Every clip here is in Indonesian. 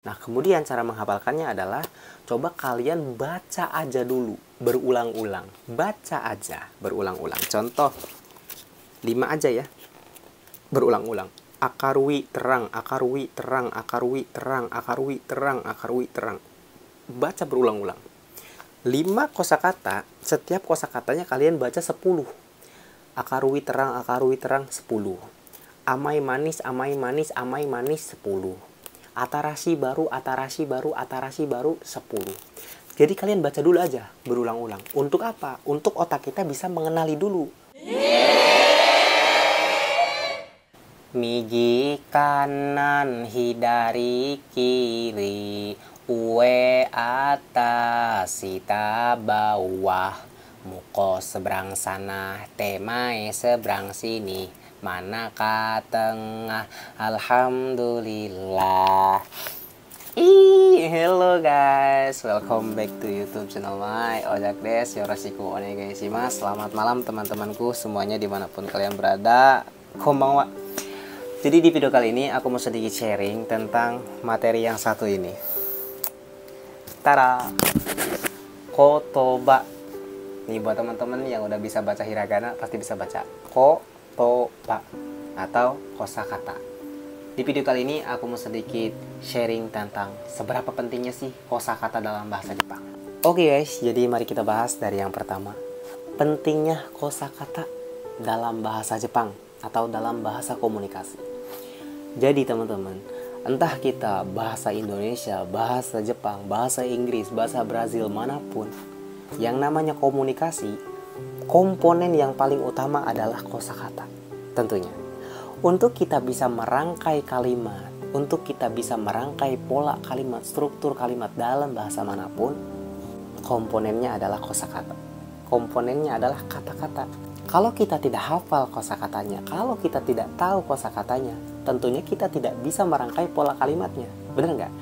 Nah, kemudian cara menghafalkannya adalah coba kalian baca aja dulu berulang-ulang. Baca aja berulang-ulang. Contoh 5 aja ya. Berulang-ulang. Akarwi terang, akarwi terang, akarwi terang, akarwi terang, akarwi terang. Baca berulang-ulang. 5 kosakata, setiap kosakatanya kalian baca 10. Akarwi terang 10. Amai manis, amai manis, amai manis 10. Atarasi baru, atarasi baru, atarasi baru 10. Jadi kalian baca dulu aja berulang-ulang. Untuk apa? Untuk otak kita bisa mengenali dulu. Migi kanan, hidari kiri, ue atas, sita bawah, muko seberang sana, temai seberang sini, manakah tengah, alhamdulillah. Hello guys, welcome back to YouTube channel my Ojak Des, yoroshiku onegaishimasu. Selamat malam teman-temanku semuanya dimanapun kalian berada. Konbanwa. Jadi di video kali ini aku mau sedikit sharing tentang materi yang satu ini. Tara, kotoba. Nih buat teman-teman yang udah bisa baca hiragana pasti bisa baca kotoba atau kosakata. Di video kali ini aku mau sedikit sharing tentang seberapa pentingnya sih kosakata dalam bahasa Jepang. Oke guys, jadi mari kita bahas dari yang pertama. Pentingnya kosakata dalam bahasa Jepang atau dalam bahasa komunikasi. Jadi teman-teman, entah kita bahasa Indonesia, bahasa Jepang, bahasa Inggris, bahasa Brazil, manapun, yang namanya komunikasi, komponen yang paling utama adalah kosakata. Tentunya, untuk kita bisa merangkai kalimat, untuk kita bisa merangkai pola kalimat, struktur kalimat dalam bahasa manapun, komponennya adalah kosakata. Komponennya adalah kata-kata. Kalau kita tidak hafal kosakatanya, kalau kita tidak tahu kosakatanya, tentunya kita tidak bisa merangkai pola kalimatnya. Benar nggak?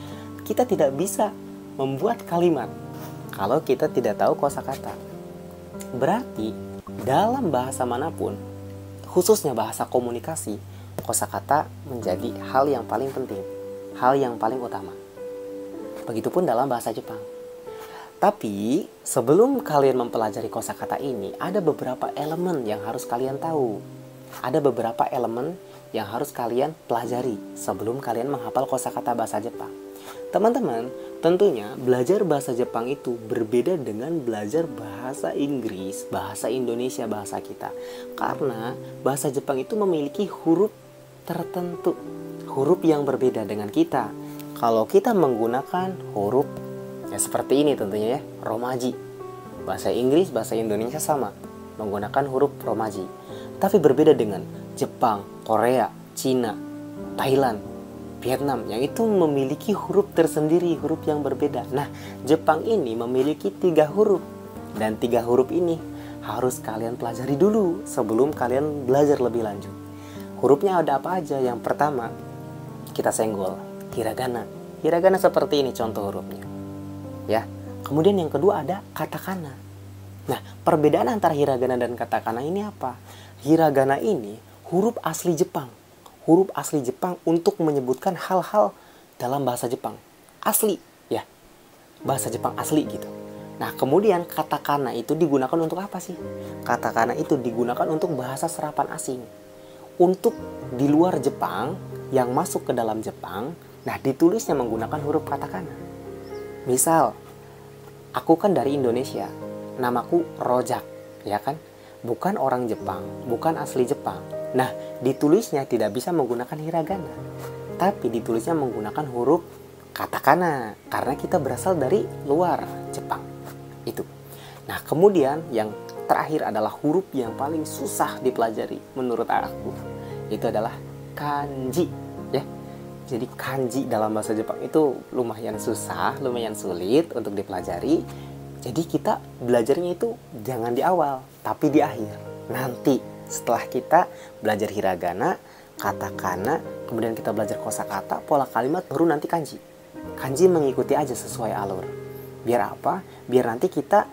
Kita tidak bisa membuat kalimat kalau kita tidak tahu kosakata. Berarti dalam bahasa manapun, khususnya bahasa komunikasi, kosakata menjadi hal yang paling penting, hal yang paling utama. Begitupun dalam bahasa Jepang. Tapi sebelum kalian mempelajari kosakata ini, ada beberapa elemen yang harus kalian tahu. Ada beberapa elemen yang harus kalian pelajari sebelum kalian menghafal kosakata bahasa Jepang. Teman-teman, tentunya belajar bahasa Jepang itu berbeda dengan belajar bahasa Inggris, bahasa Indonesia, bahasa kita. Karena bahasa Jepang itu memiliki huruf tertentu, huruf yang berbeda dengan kita. Kalau kita menggunakan huruf ya seperti ini tentunya ya, romaji. Bahasa Inggris, bahasa Indonesia sama, menggunakan huruf romaji. Tapi berbeda dengan Jepang, Korea, Cina, Thailand, Vietnam, yang itu memiliki huruf tersendiri, huruf yang berbeda. Nah, Jepang ini memiliki 3 huruf. Dan 3 huruf ini harus kalian pelajari dulu sebelum kalian belajar lebih lanjut. Hurufnya ada apa aja? Yang pertama, kita senggol, hiragana. Hiragana seperti ini contoh hurufnya. Ya. Kemudian yang kedua ada katakana. Nah, perbedaan antara hiragana dan katakana ini apa? Hiragana ini huruf asli Jepang. Huruf asli Jepang untuk menyebutkan hal-hal dalam bahasa Jepang. Asli, ya. Bahasa Jepang asli gitu. Nah, kemudian katakana itu digunakan untuk apa sih? Katakana itu digunakan untuk bahasa serapan asing. Untuk di luar Jepang, yang masuk ke dalam Jepang, nah ditulisnya menggunakan huruf katakana. Misal, aku kan dari Indonesia, namaku Rojak, ya kan? Bukan orang Jepang, bukan asli Jepang. Nah, ditulisnya tidak bisa menggunakan hiragana, tapi ditulisnya menggunakan huruf katakana, karena kita berasal dari luar Jepang. Itu. Nah, kemudian yang terakhir adalah huruf yang paling susah dipelajari menurut aku. Itu adalah kanji, ya. Jadi kanji dalam bahasa Jepang itu lumayan susah, lumayan sulit untuk dipelajari. Jadi kita belajarnya itu jangan di awal, tapi di akhir. Nanti setelah kita belajar hiragana, katakana, kemudian kita belajar kosakata, pola kalimat, baru nanti kanji. Kanji mengikuti aja sesuai alur. Biar apa? Biar nanti kita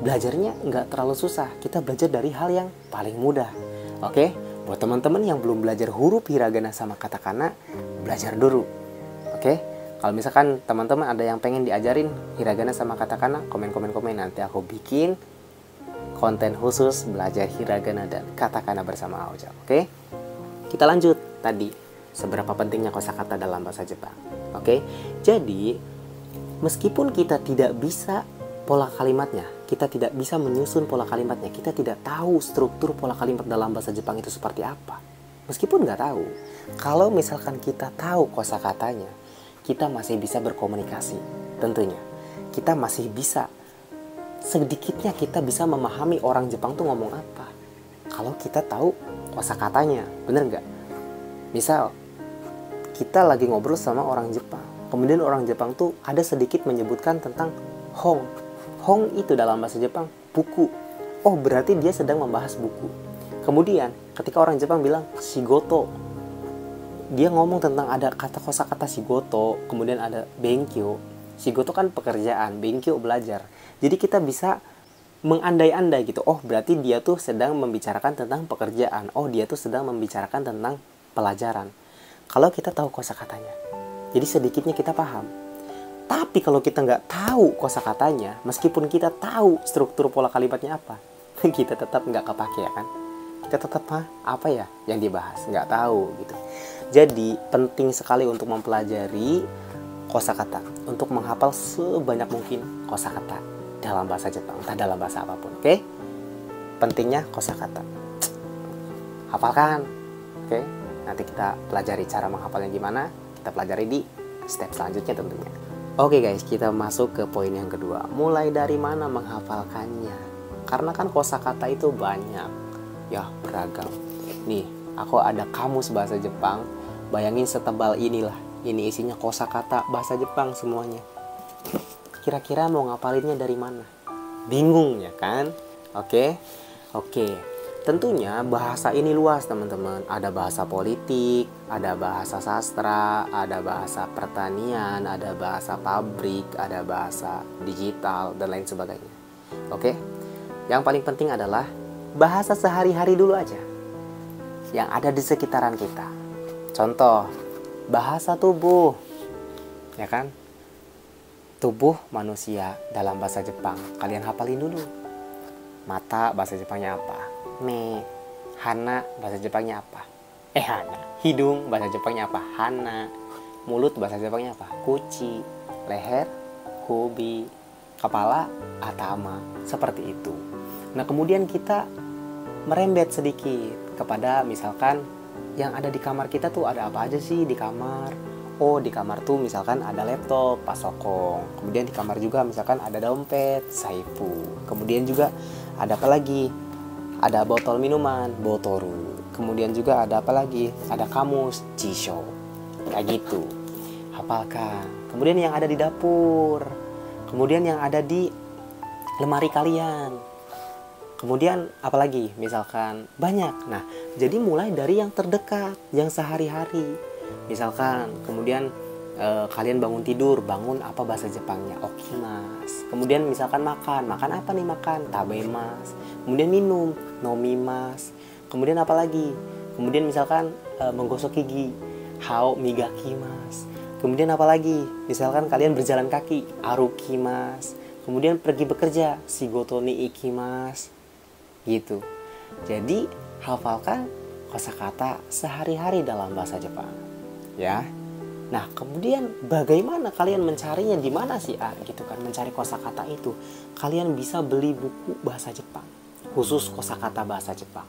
belajarnya nggak terlalu susah. Kita belajar dari hal yang paling mudah. Oke? Buat teman-teman yang belum belajar huruf hiragana sama katakana, belajar dulu. Oke? Kalau misalkan teman-teman ada yang pengen diajarin hiragana sama katakana, komen nanti aku bikin konten khusus belajar hiragana dan katakana bersama Aojang. Oke? Kita lanjut tadi, seberapa pentingnya kosakata dalam bahasa Jepang. Oke? Jadi, meskipun kita tidak bisa pola kalimatnya, kita tidak bisa menyusun pola kalimatnya, kita tidak tahu struktur pola kalimat dalam bahasa Jepang itu seperti apa. Meskipun nggak tahu, kalau misalkan kita tahu kosakatanya, kita masih bisa berkomunikasi. Tentunya, kita masih bisa, sedikitnya kita bisa memahami orang Jepang tuh ngomong apa. Kalau kita tahu kosakatanya, bener nggak? Misal, kita lagi ngobrol sama orang Jepang, kemudian orang Jepang tuh ada sedikit menyebutkan tentang hong. Hong itu dalam bahasa Jepang buku. Oh, berarti dia sedang membahas buku. Kemudian ketika orang Jepang bilang shigoto, dia ngomong tentang ada kata kosakata shigoto, kemudian ada benkyo. Shigoto kan pekerjaan, benkyo belajar. Jadi kita bisa mengandai-andai gitu. Oh, berarti dia tuh sedang membicarakan tentang pekerjaan. Oh, dia tuh sedang membicarakan tentang pelajaran. Kalau kita tahu kosakatanya, jadi sedikitnya kita paham. Tapi kalau kita nggak tahu kosakatanya, meskipun kita tahu struktur pola kalimatnya apa, kita tetap nggak kepake, ya kan? Kita tetap apa ya yang dibahas, nggak tahu gitu. Jadi penting sekali untuk mempelajari kosakata, untuk menghafal sebanyak mungkin kosakata dalam bahasa Jepang, entah dalam bahasa apapun. Oke? Pentingnya kosakata, hafalkan. Oke? Nanti kita pelajari cara menghafalnya gimana. Kita pelajari di step selanjutnya tentunya. Oke guys, kita masuk ke poin yang kedua. Mulai dari mana menghafalkannya? Karena kan kosakata itu banyak, ya beragam. Nih, aku ada kamus bahasa Jepang. Bayangin setebal inilah. Ini isinya kosakata bahasa Jepang semuanya. Kira-kira mau ngapalinnya dari mana? Bingung ya kan? Oke. Tentunya bahasa ini luas teman-teman. Ada bahasa politik, ada bahasa sastra, ada bahasa pertanian, ada bahasa pabrik, ada bahasa digital, dan lain sebagainya. Oke? Yang paling penting adalah bahasa sehari-hari dulu aja, yang ada di sekitaran kita. Contoh, bahasa tubuh, ya kan? Tubuh manusia dalam bahasa Jepang. Kalian hafalin dulu. Mata bahasa Jepangnya apa? Me. Hana bahasa Jepangnya apa? Hana. Hidung bahasa Jepangnya apa? Hana. Mulut bahasa Jepangnya apa? Kuchi. Leher, kobi. Kepala, atama. Seperti itu. Nah, kemudian kita merembet sedikit kepada misalkan yang ada di kamar kita tuh ada apa aja sih di kamar. Oh, di kamar tuh misalkan ada laptop, pasokong. Kemudian di kamar juga misalkan ada dompet, saifu. Kemudian juga ada apa lagi? Ada botol minuman, botoru. Kemudian juga ada apa lagi? Ada kamus, jisho. Kayak gitu. Hafalkan. Kemudian yang ada di dapur. Kemudian yang ada di lemari kalian. Kemudian apa lagi? Misalkan banyak. Nah, jadi mulai dari yang terdekat, yang sehari-hari. Misalkan kemudian kalian bangun tidur, bangun apa bahasa Jepangnya? Okimas. Kemudian misalkan makan apa nih makan? Tabemas. Kemudian minum, nomimas. Kemudian apa lagi? Kemudian misalkan menggosok gigi, hao migakimas. Kemudian apa lagi? Misalkan kalian berjalan kaki, arukimas. Kemudian pergi bekerja, shigoto ni ikimas. Gitu. Jadi hafalkan kosakata sehari-hari dalam bahasa Jepang. Ya. Nah, kemudian bagaimana kalian mencarinya, di mana sih gitu kan, mencari kosakata itu? Kalian bisa beli buku bahasa Jepang, khusus kosakata bahasa Jepang.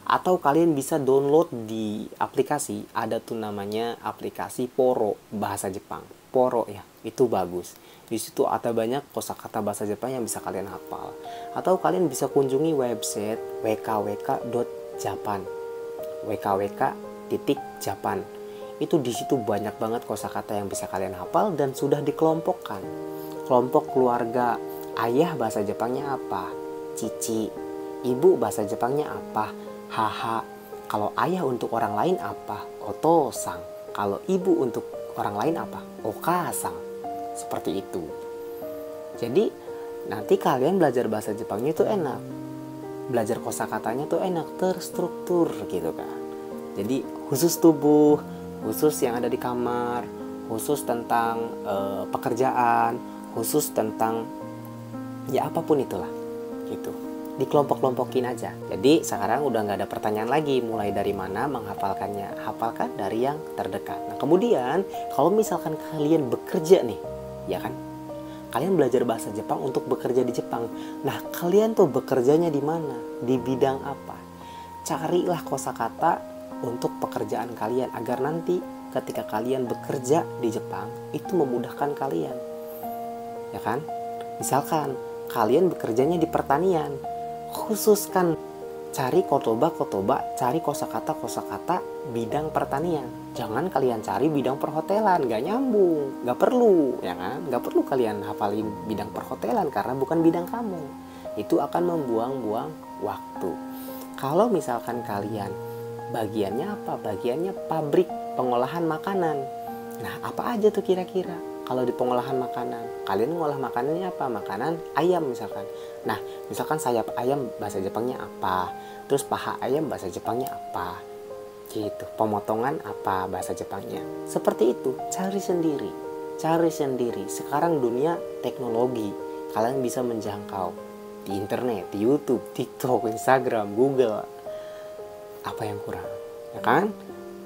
Atau kalian bisa download di aplikasi, ada tuh namanya aplikasi Poro bahasa Jepang. Poro ya, itu bagus. Di situ ada banyak kosakata bahasa Jepang yang bisa kalian hafal. Atau kalian bisa kunjungi website wkwk.japan. wkwk.japan. Itu di situ banyak banget kosakata yang bisa kalian hafal dan sudah dikelompokkan. Kelompok keluarga, ayah bahasa Jepangnya apa? Cici. Ibu bahasa Jepangnya apa? Haha. Kalau ayah untuk orang lain apa? Oto-sang. Kalau ibu untuk orang lain apa? Oka-sang. Seperti itu. Jadi nanti kalian belajar bahasa Jepangnya itu enak. Belajar kosakatanya tuh enak, terstruktur gitu kan. Jadi khusus tubuh, khusus yang ada di kamar, khusus tentang pekerjaan, khusus tentang ya apapun itulah gitu. Dikelompok-kelompokin aja. Jadi sekarang udah nggak ada pertanyaan lagi mulai dari mana menghafalkannya. Hafalkan dari yang terdekat. Nah kemudian kalau misalkan kalian bekerja nih, ya kan, kalian belajar bahasa Jepang untuk bekerja di Jepang. Nah kalian tuh bekerjanya di mana, di bidang apa? Carilah kosakata untuk pekerjaan kalian agar nanti ketika kalian bekerja di Jepang itu memudahkan kalian, ya kan? Misalkan kalian bekerjanya di pertanian, khususkan cari kotoba, cari kosakata bidang pertanian. Jangan kalian cari bidang perhotelan, gak nyambung, gak perlu, ya kan? Gak perlu kalian hafalin bidang perhotelan karena bukan bidang kamu. Itu akan membuang-buang waktu. Kalau misalkan kalian bagiannya apa? Bagiannya pabrik pengolahan makanan. Nah, apa aja tuh kira-kira? Kalau di pengolahan makanan, kalian ngolah makanannya apa? Makanan ayam misalkan. Nah, misalkan sayap ayam bahasa Jepangnya apa? Terus paha ayam bahasa Jepangnya apa? Gitu. Pemotongan apa bahasa Jepangnya? Seperti itu. Cari sendiri. Cari sendiri. Sekarang dunia teknologi. Kalian bisa menjangkau di internet, di YouTube, TikTok, Instagram, Google. Apa yang kurang? Ya kan?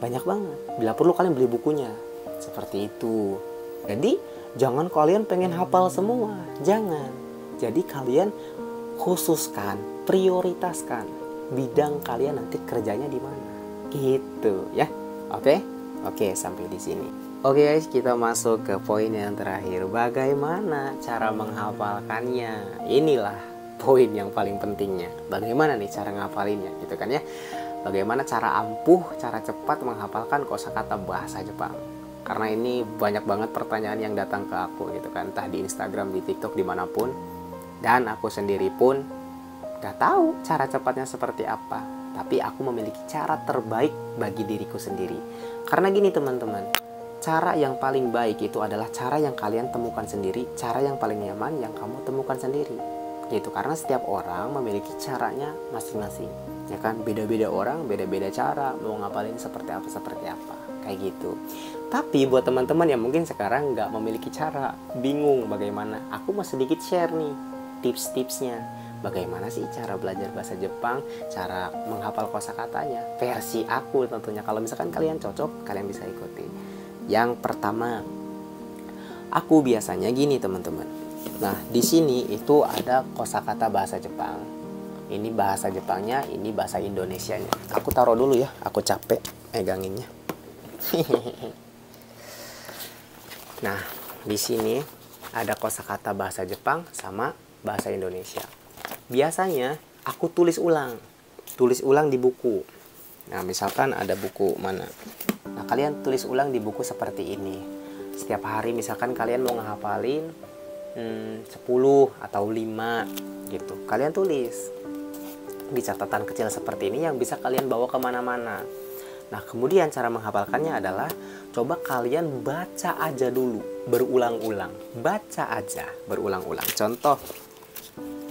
Banyak banget. Bila perlu kalian beli bukunya. Seperti itu. Jadi jangan kalian pengen hafal semua, jangan. Jadi kalian khususkan, prioritaskan bidang kalian nanti kerjanya di mana, gitu ya. Oke, sampai di sini. Oke guys, kita masuk ke poin yang terakhir. Bagaimana cara menghafalkannya? Inilah poin yang paling pentingnya. Bagaimana nih cara ngafalinnya, gitu kan ya? Bagaimana cara ampuh, cara cepat menghafalkan kosakata bahasa Jepang? Karena ini banyak banget pertanyaan yang datang ke aku gitu kan, entah di Instagram, di TikTok, dimanapun. Dan aku sendiri pun gak tahu cara cepatnya seperti apa. Tapi aku memiliki cara terbaik bagi diriku sendiri. Karena gini teman-teman, cara yang paling baik itu adalah cara yang kalian temukan sendiri, cara yang paling nyaman yang kamu temukan sendiri. Gitu, karena setiap orang memiliki caranya masing-masing. Ya kan, beda-beda orang, beda-beda cara mau ngapalin seperti apa. Kayak gitu. Tapi buat teman-teman yang mungkin sekarang nggak memiliki cara, bingung bagaimana, aku mau sedikit share nih tips-tipsnya. Bagaimana sih cara belajar bahasa Jepang, cara menghafal kosakatanya, versi aku tentunya. Kalau misalkan kalian cocok, kalian bisa ikuti. Yang pertama, aku biasanya gini teman-teman. Nah, di sini itu ada kosakata bahasa Jepang. Ini bahasa Jepangnya, ini bahasa Indonesianya. Aku taruh dulu ya, aku capek meganginnya. Nah, di sini ada kosakata bahasa Jepang sama bahasa Indonesia. Biasanya aku tulis ulang di buku. Nah, misalkan ada buku mana. Nah, kalian tulis ulang di buku seperti ini. Setiap hari misalkan kalian mau ngehafalin 10 atau 5 gitu. Kalian tulis di catatan kecil seperti ini yang bisa kalian bawa kemana-mana. Nah, kemudian cara menghafalkannya adalah coba kalian baca aja dulu berulang-ulang. Baca aja berulang-ulang. Contoh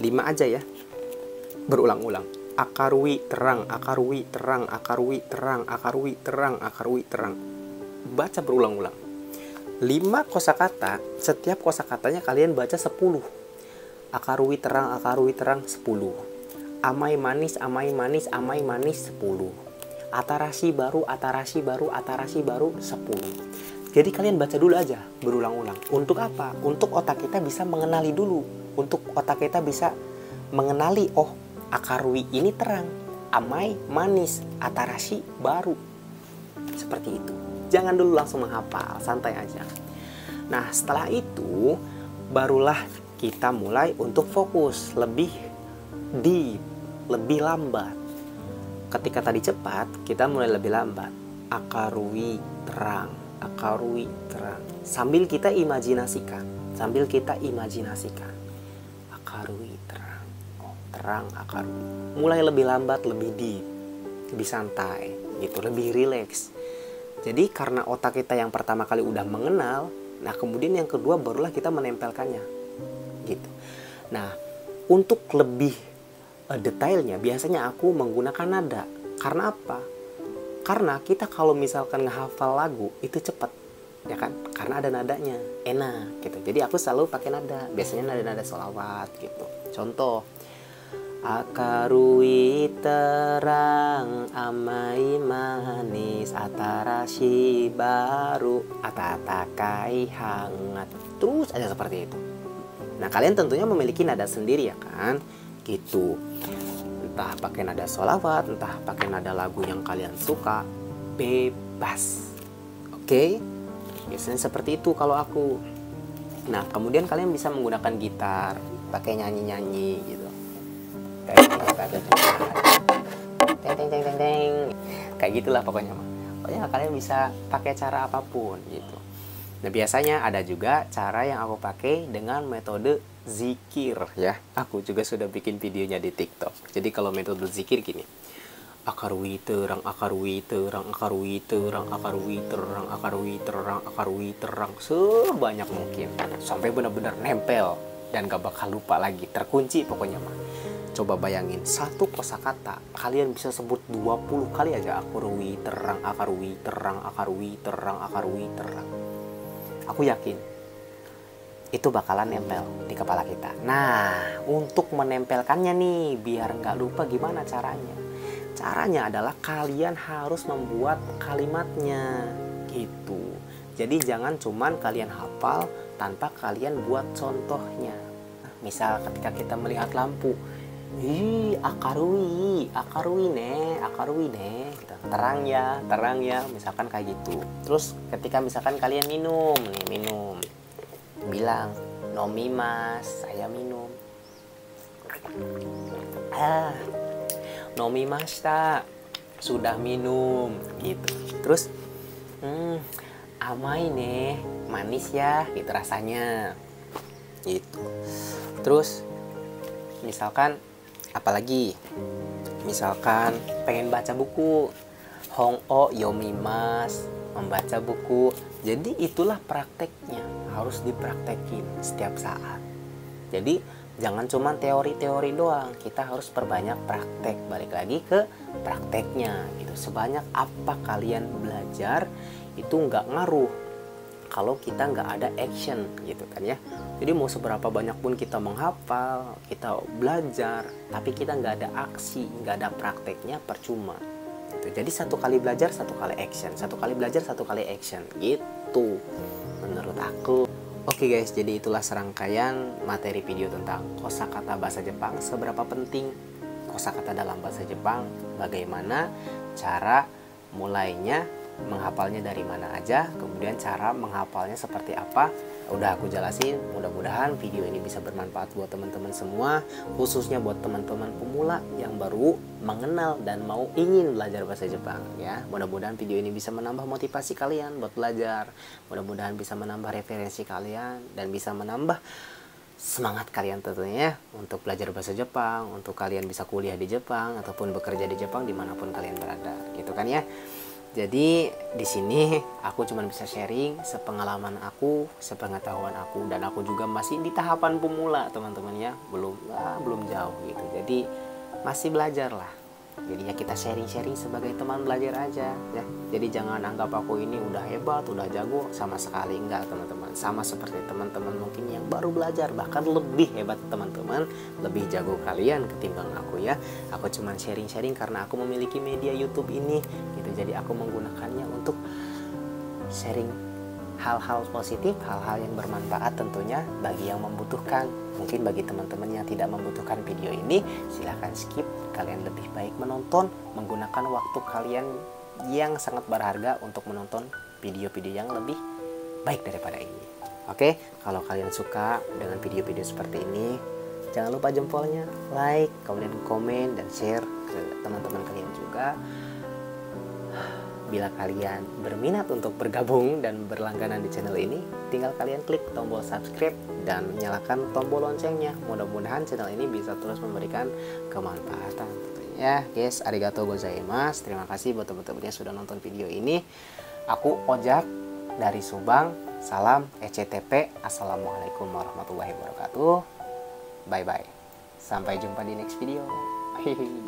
5 aja ya. Berulang-ulang. Akarui terang, akarui terang, akarui terang, akarui terang, akarui terang. Baca berulang-ulang. 5 kosakata, setiap kosakatanya kalian baca 10. Akarui terang, 10. Amai manis, amai manis, amai manis 10. Atarashi baru, atarashi baru, atarashi baru 10. Jadi kalian baca dulu aja berulang-ulang. Untuk apa? Untuk otak kita bisa mengenali dulu. Untuk otak kita bisa mengenali, oh akarui ini terang, amai manis, atarashi baru. Seperti itu. Jangan dulu langsung menghafal, santai aja. Nah, setelah itu barulah kita mulai untuk fokus lebih deep, lebih lambat. Ketika tadi cepat, kita mulai lebih lambat. Akarui terang, akarui terang. Sambil kita imajinasikan, akarui terang. Oh, terang akarui. Mulai lebih lambat, lebih deep, lebih santai, gitu, lebih rileks. Jadi karena otak kita yang pertama kali udah mengenal, nah kemudian yang kedua barulah kita menempelkannya, gitu. Nah, untuk lebih detailnya biasanya aku menggunakan nada. Karena apa? Karena kita kalau misalkan ngehafal lagu itu cepat, ya kan? karena ada nadanya, enak gitu. Jadi aku selalu pakai nada, biasanya nada-nada sholawat gitu. Contoh, akarui terang amai manis atarashi baru atatakai hangat, terus aja seperti itu. Nah kalian tentunya memiliki nada sendiri ya kan, gitu. Entah pakai nada sholawat, entah pakai nada lagu yang kalian suka, bebas. Oke? Biasanya seperti itu kalau aku. Nah kemudian kalian bisa menggunakan gitar, pakai nyanyi-nyanyi gitu. Teng teng teng teng teng. Kayak gitulah pokoknya mah. Pokoknya kalian bisa pakai cara apapun gitu. Nah biasanya ada juga cara yang aku pakai dengan metode zikir ya. Aku juga sudah bikin videonya di TikTok. Jadi kalau metode zikir gini. Akarwi terang, akarwi terang, akarwi terang, akarwi terang, akarwi terang, akarwi terang, sebanyak mungkin sampai benar-benar nempel dan gak bakal lupa lagi, terkunci pokoknya mah. Coba bayangin, satu kosakata kalian bisa sebut 20 kali aja, akarwi terang, akarwi terang, akarwi terang, akarwi terang. Aku yakin itu bakalan nempel di kepala kita. Nah, untuk menempelkannya nih, biar nggak lupa gimana caranya? Caranya adalah kalian harus membuat kalimatnya gitu. Jadi jangan cuman kalian hafal tanpa kalian buat contohnya. Nah, misal ketika kita melihat lampu, akarui, akarui ne, gitu. Terang ya, misalkan kayak gitu. Terus ketika misalkan kalian minum, bilang nomi mas, saya minum. Nomi mashita, sudah minum gitu. Terus amai nih, manis ya gitu rasanya gitu. Terus misalkan apalagi, misalkan pengen baca buku, hong o yomimas, membaca buku. Jadi itulah prakteknya, harus dipraktekin setiap saat. Jadi jangan cuma teori-teori doang, kita harus perbanyak praktek. Balik lagi ke prakteknya gitu. Sebanyak apa kalian belajar itu nggak ngaruh kalau kita nggak ada action gitu kan ya. Jadi mau seberapa banyak pun kita menghafal, kita belajar, tapi kita nggak ada aksi, nggak ada prakteknya, percuma gitu. Jadi satu kali belajar, satu kali action, satu kali belajar, satu kali action gitu menurut aku. Oke guys, jadi itulah serangkaian materi video tentang kosakata bahasa Jepang. Seberapa penting kosakata dalam bahasa Jepang, bagaimana cara mulainya, menghafalnya dari mana aja, kemudian cara menghafalnya seperti apa. Udah aku jelasin, mudah-mudahan video ini bisa bermanfaat buat teman-teman semua, khususnya buat teman-teman pemula yang baru mengenal dan mau ingin belajar bahasa Jepang ya. Mudah-mudahan video ini bisa menambah motivasi kalian buat belajar, mudah-mudahan bisa menambah referensi kalian dan bisa menambah semangat kalian tentunya untuk belajar bahasa Jepang, untuk kalian bisa kuliah di Jepang ataupun bekerja di Jepang dimanapun kalian berada, gitu kan ya. Jadi di sini aku cuma bisa sharing sepengalaman aku, sepengetahuan aku, dan aku juga masih di tahapan pemula teman-teman ya, belum jauh gitu. Jadi masih belajar lah. Jadi ya kita sharing-sharing sebagai teman belajar aja ya. Jadi jangan anggap aku ini udah hebat, udah jago, sama sekali enggak teman-teman. Sama seperti teman-teman mungkin yang baru belajar, bahkan lebih hebat teman-teman, lebih jago kalian ketimbang aku ya. Aku cuma sharing-sharing karena aku memiliki media YouTube ini gitu. Jadi aku menggunakannya untuk sharing hal-hal positif, hal-hal yang bermanfaat tentunya bagi yang membutuhkan. Mungkin bagi teman-teman yang tidak membutuhkan video ini, silahkan skip. Kalian lebih baik menonton, menggunakan waktu kalian yang sangat berharga untuk menonton video-video yang lebih baik daripada ini. Oke, kalau kalian suka dengan video-video seperti ini, jangan lupa jempolnya, like, kemudian komen dan share ke teman-teman kalian juga. Bila kalian berminat untuk bergabung dan berlangganan di channel ini, tinggal kalian klik tombol subscribe dan nyalakan tombol loncengnya. Mudah-mudahan channel ini bisa terus memberikan kemanfaatan. Ya guys, arigatou gozaimasu. Terima kasih buat teman-teman yang sudah nonton video ini. Aku Ojak dari Subang. Salam ECTP. Assalamualaikum warahmatullahi wabarakatuh. Bye bye. Sampai jumpa di next video. Hehehe.